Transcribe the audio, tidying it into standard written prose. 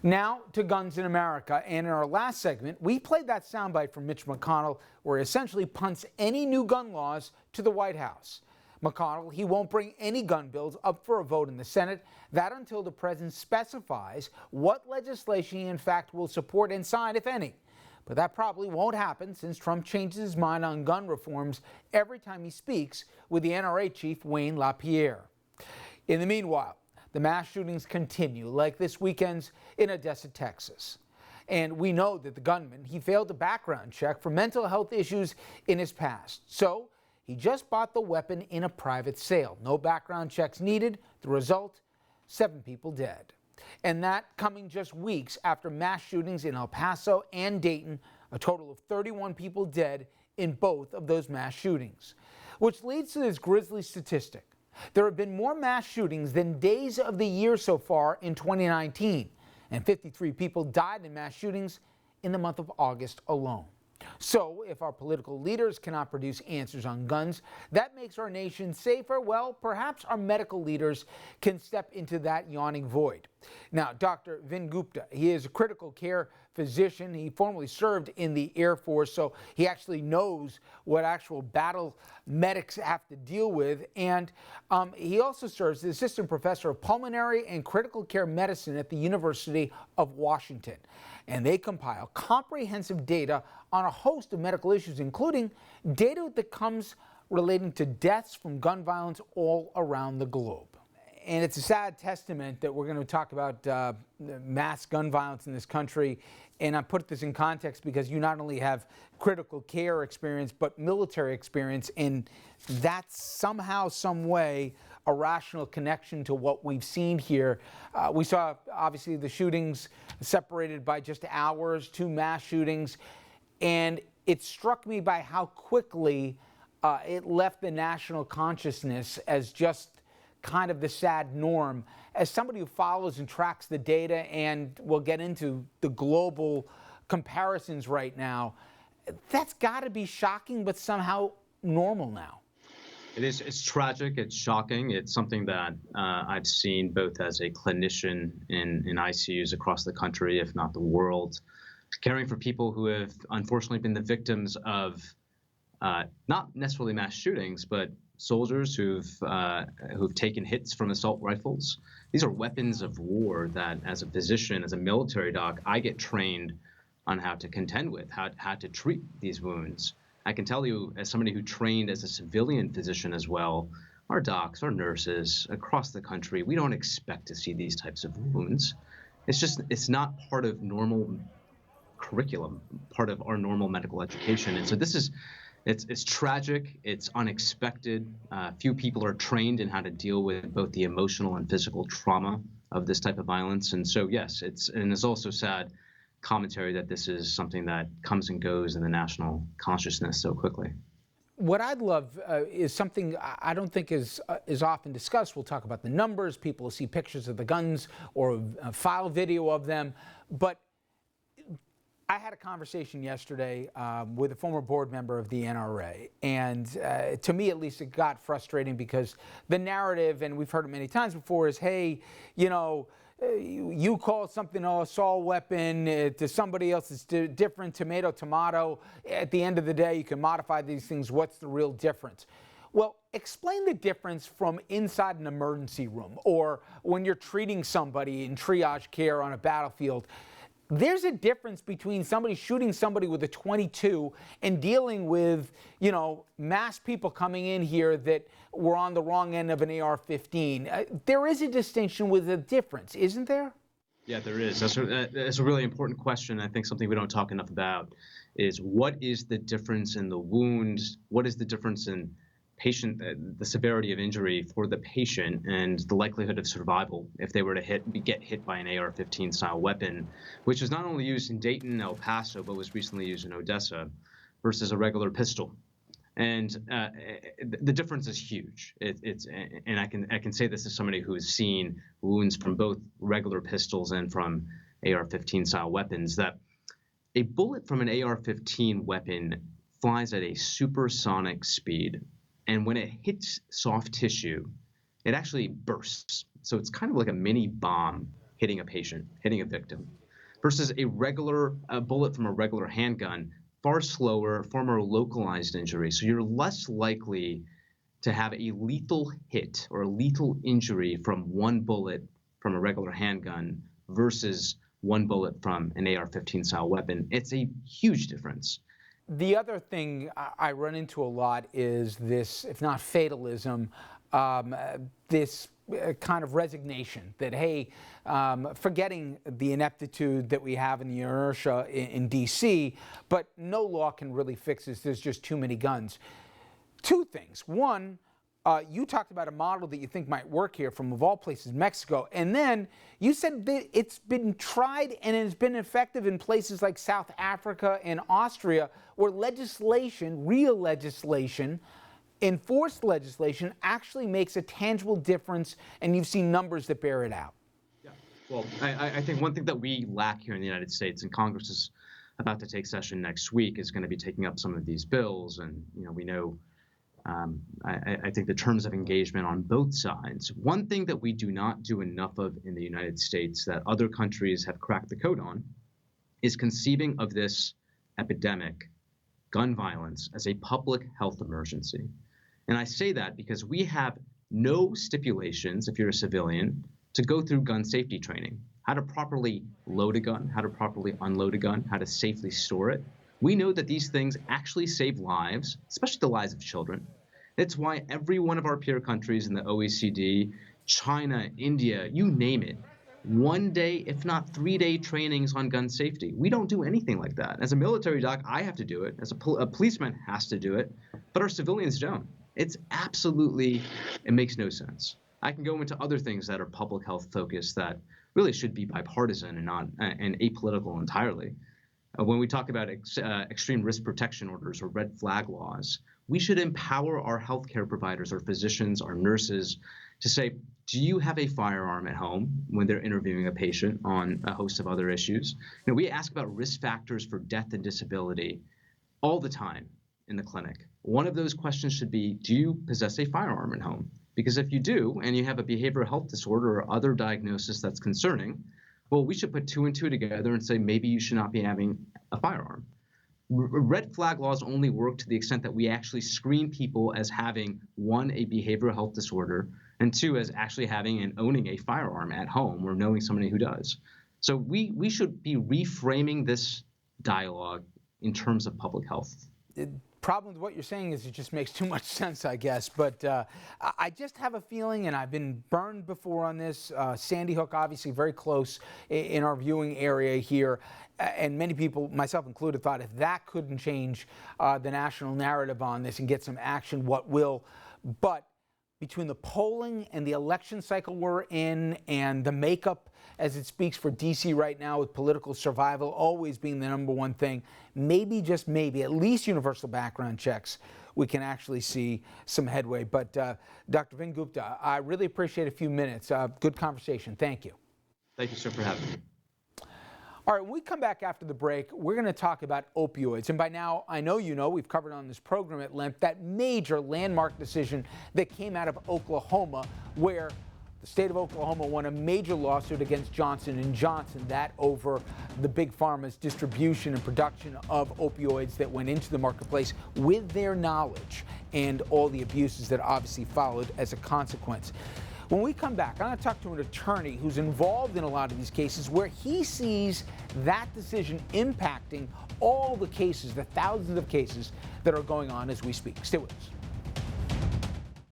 Now to guns in America, and in our last segment, we played that soundbite from Mitch McConnell where he essentially punts any new gun laws to the White House. McConnell, he won't bring any gun bills up for a vote in the Senate, that until the president specifies what legislation he in fact will support and sign, if any. But that probably won't happen since Trump changes his mind on gun reforms every time he speaks with the NRA chief, Wayne LaPierre. In the meanwhile, the mass shootings continue, like this weekend's in Odessa, Texas. And we know that the gunman, he failed a background check for mental health issues in his past. So he just bought the weapon in a private sale. No background checks needed. The result, 7 people dead. And that coming just weeks after mass shootings in El Paso and Dayton, a total of 31 people dead in both of those mass shootings. Which leads to this grisly statistic. There have been more mass shootings than days of the year so far in 2019, and 53 people died in mass shootings in the month of August alone. So, if our political leaders cannot produce answers on guns that makes our nation safer, well, perhaps our medical leaders can step into that yawning void. Now, Dr. Vin Gupta, he is a critical care physician. He formerly served in the Air Force, so he actually knows what actual battle medics have to deal with. And he also serves as assistant professor of pulmonary and critical care medicine at the University of Washington. And they compile comprehensive data on a host of medical issues, including data that comes relating to deaths from gun violence all around the globe. And it's a sad testament that we're going to talk about mass gun violence in this country. And I put this in context because you not only have critical care experience, but military experience. And that's somehow, some way, a rational connection to what we've seen here. We saw, obviously, the shootings separated by just hours, 2 mass shootings. And it struck me by how quickly it left the national consciousness as just kind of the sad norm. As somebody who follows and tracks the data, and we'll get into the global comparisons right now, that's got to be shocking, but somehow normal now. It is. It's tragic. It's shocking. It's something that I've seen both as a clinician in ICUs across the country, if not the world, caring for people who have unfortunately been the victims of not necessarily mass shootings, but soldiers who've taken hits from assault rifles. These are weapons of war that, as a physician, as a military doc, I get trained on how to contend with, how to treat these wounds. I can tell you, as somebody who trained as a civilian physician as well, our docs, our nurses across the country, we don't expect to see these types of wounds. It's not part of normal curriculum, part of our normal medical education. And so it's tragic, it's unexpected. Few people are trained in how to deal with both the emotional and physical trauma of this type of violence. And so, yes, it's also sad commentary that this is something that comes and goes in the national consciousness so quickly. What I'd love is something I don't think is often discussed. We'll talk about the numbers. People will see pictures of the guns or a file video of them. But I had a conversation yesterday with a former board member of the NRA. And to me, at least, it got frustrating because the narrative, and we've heard it many times before, is, hey, you know, you call something an assault weapon to somebody else, it's different, tomato. At the end of the day, you can modify these things. What's the real difference? Well, explain the difference from inside an emergency room or when you're treating somebody in triage care on a battlefield. There's a difference between somebody shooting somebody with a .22 and dealing with, you know, mass people coming in here that were on the wrong end of an AR-15. There is a distinction with a difference, isn't there? Yeah, there is. That's a really important question. I think something we don't talk enough about is what is the difference in the wound? What is the difference in the severity of injury for the patient and the likelihood of survival if they were to get hit by an AR-15 style weapon, which is not only used in Dayton, El Paso, but was recently used in Odessa, versus a regular pistol. And the difference is huge. And I can say this as somebody who has seen wounds from both regular pistols and from AR-15 style weapons, that a bullet from an AR-15 weapon flies at a supersonic speed. And when it hits soft tissue, it actually bursts. So it's kind of like a mini bomb hitting a patient, hitting a victim, versus a bullet from a regular handgun, far slower, far more localized injury. So you're less likely to have a lethal hit or a lethal injury from one bullet from a regular handgun versus one bullet from an AR-15 style weapon. It's a huge difference. The other thing I run into a lot is this, if not fatalism, this kind of resignation that, hey, forgetting the ineptitude that we have in the inertia in D.C., but no law can really fix this. There's just too many guns. Two things. One, you talked about a model that you think might work here from, of all places, Mexico. And then you said that it's been tried and it's been effective in places like South Africa and Austria, where legislation, real legislation, enforced legislation actually makes a tangible difference, and you've seen numbers that bear it out. Yeah. Well, I think one thing that we lack here in the United States, and Congress is about to take session next week, is going to be taking up some of these bills. And, we know, I think the terms of engagement on both sides. One thing that we do not do enough of in the United States that other countries have cracked the code on is conceiving of this epidemic, gun violence, as a public health emergency. And I say that because we have no stipulations, if you're a civilian, to go through gun safety training, how to properly load a gun, how to properly unload a gun, how to safely store it. We know that these things actually save lives, especially the lives of children. It's why every one of our peer countries in the OECD, China, India, you name it, 1 day, if not 3-day trainings on gun safety. We don't do anything like that. As a military doc, I have to do it. As a policeman has to do it, but our civilians don't. It's absolutely, it makes no sense. I can go into other things that are public health focused that really should be bipartisan and not and apolitical entirely. When we talk about extreme risk protection orders or red flag laws, we should empower our healthcare providers, our physicians, our nurses to say, do you have a firearm at home when they're interviewing a patient on a host of other issues? We ask about risk factors for death and disability all the time in the clinic. One of those questions should be, do you possess a firearm at home? Because if you do, and you have a behavioral health disorder or other diagnosis that's concerning, well, we should put 2 and 2 together and say maybe you should not be having a firearm. Red flag laws only work to the extent that we actually screen people as having, 1, a behavioral health disorder, and 2, as actually having and owning a firearm at home or knowing somebody who does. So we should be reframing this dialogue in terms of public health. Problem with what you're saying is it just makes too much sense, I guess. But I just have a feeling, and I've been burned before on this, Sandy Hook obviously very close in our viewing area here, and many people, myself included, thought if that couldn't change the national narrative on this and get some action, what will? But between the polling and the election cycle we're in and the makeup as it speaks for D.C. right now, with political survival always being the #1 thing, maybe, just maybe, at least universal background checks, we can actually see some headway. But Dr. Vin Gupta, I really appreciate a few minutes. Good conversation. Thank you. Thank you, sir, for having me. All right, when we come back after the break, we're going to talk about opioids. And by now, I know you know, we've covered on this program at length, that major landmark decision that came out of Oklahoma, where the state of Oklahoma won a major lawsuit against Johnson & Johnson, that over the big pharma's distribution and production of opioids that went into the marketplace with their knowledge, and all the abuses that obviously followed as a consequence. When we come back, I'm going to talk to an attorney who's involved in a lot of these cases where he sees that decision impacting all the cases, the thousands of cases that are going on as we speak. Stay with us.